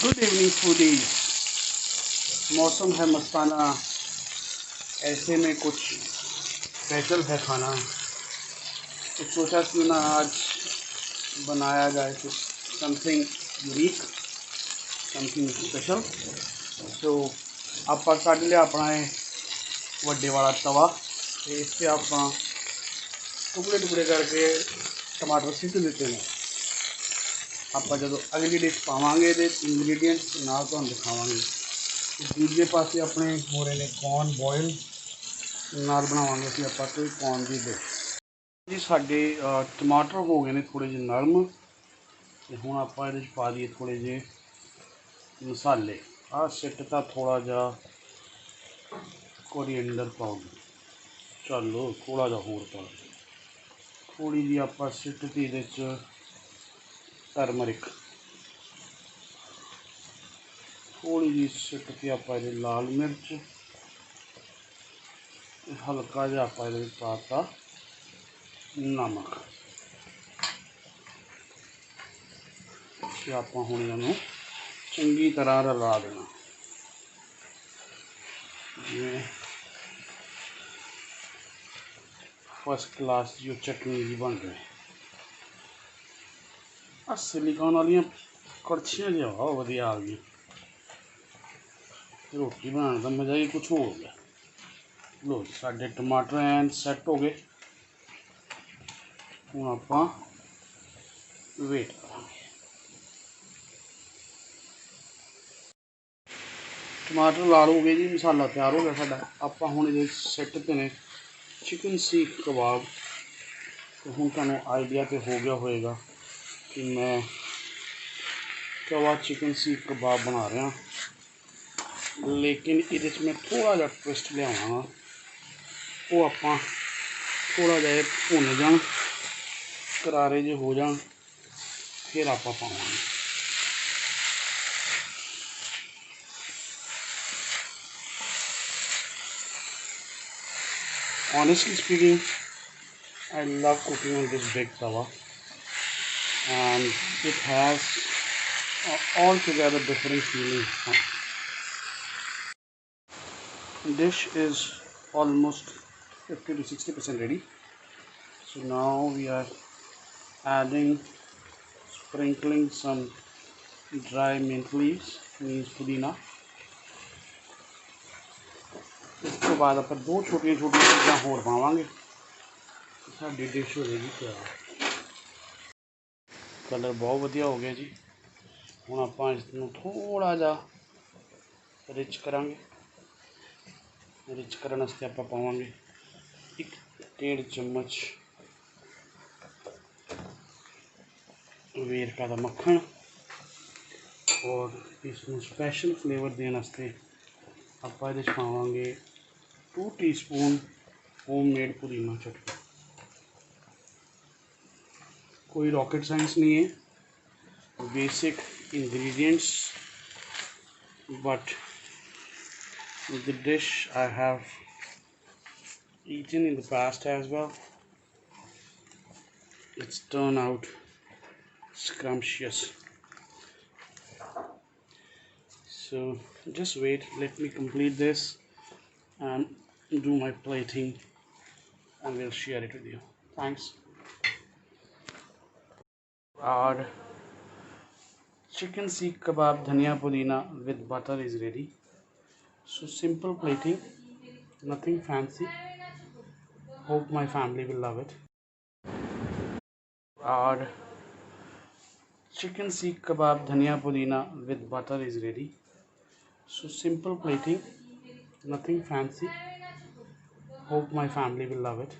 Good evening foodies. मौसम है मस्ताना, ऐसे में कुछ स्पेशल है खाना, तो सोचा क्यों ना आज बनाया जाए कुछ समथिंग यूनिक, समथिंग स्पेशल। तो आप कट लिया अपना वड्डे वाला तवा, तो इस पर आप टुकड़े टुकड़े करके टमाटर सीट देते हैं। आप जो अगली डिश पावे तो इंग्रीडिएंट्स नाल तुहानूं दिखावांगे। दूजे पासे अपने हो रहे हैं कॉर्न बॉयल, नाल बनावांगे असीं आपां कोई कॉर्न की डिश जी। साडे टमाटर हो गए ने थोड़े जे नरम, तो हुण आपां इहदे च पा दईए थोड़े जे मसाले। आ सिट्टता थोड़ा जा कोरिएंडर पाउडर, चलो थोड़ा जा होर पा, थोड़ी जी आपां सिट्टती इहदे च टर्मरिक, थोड़ी जी सिट्टती आपां इहदे लाल मिर्च, हल्का जिहा आपां इहदे विच पाता नमक। ते आपां हुण इहनूं चंगी तरह रला देना। जिवें फस्ट क्लास जो चटनी जी बन रही। आ सिलिकॉन वाली कड़छियां जी बहुत वधिया आ गई, रोटी बनाने का मज़ा ही कुछ हो गया। लो साडे टमाटर एंड सैट हो गए। हुण आपां वेट करांगे। टमाटर लाल हो गए जी, मसाला तैयार हो गया साडा। आपां हुण इहदे सिट्टते ने चिकन सीख कबाब। तो हुण तुहानूं आइडिया तो हो गया होएगा कि मैं तवा चिकन सीख कबाब बना रहा, लेकिन इहदे च मैं थोड़ा जिहा ट्विस्ट लियावांगा। वो आपां थोड़ा जिहा भुन जाण, करारे जे हो जाण, फिर आपां पावांगे। Honestly speaking, I love cooking on this big tawa, and it has altogether different feeling. Dish is almost 50 to 60% ready. So now we are adding, sprinkling some dry mint leaves, means pudhina. इस तो बाद आप दो छोटिया छोटिया चीज़ां होर पावांगे, साडी dish हो जाएगी तैयार। कलर बहुत वधिया हो गया जी। हुण आपां इसनूं थोड़ा जा रिच करांगे। रिच करन वास्ते आपां पावांगे 1.5 चम्मच वेरका दा मक्खन, और इसनूं स्पैशल फ्लेवर देने वास्ते आपां इहदे च पावांगे 2 टीस्पून होममेड पुदीना चटनी। कोई रॉकेट साइंस नहीं है, basic ingredients, but the dish I have eaten in the past as well. It's turned out scrumptious. So just wait, let me complete this and do my plating, and we'll share it with you. Thanks. Our chicken seekh kebab dhania pudina with butter is ready. So simple plating, nothing fancy. Hope my family will love it. Our chicken seekh kebab dhania pudina with butter is ready. So simple plating, nothing fancy. Hope my family will love it.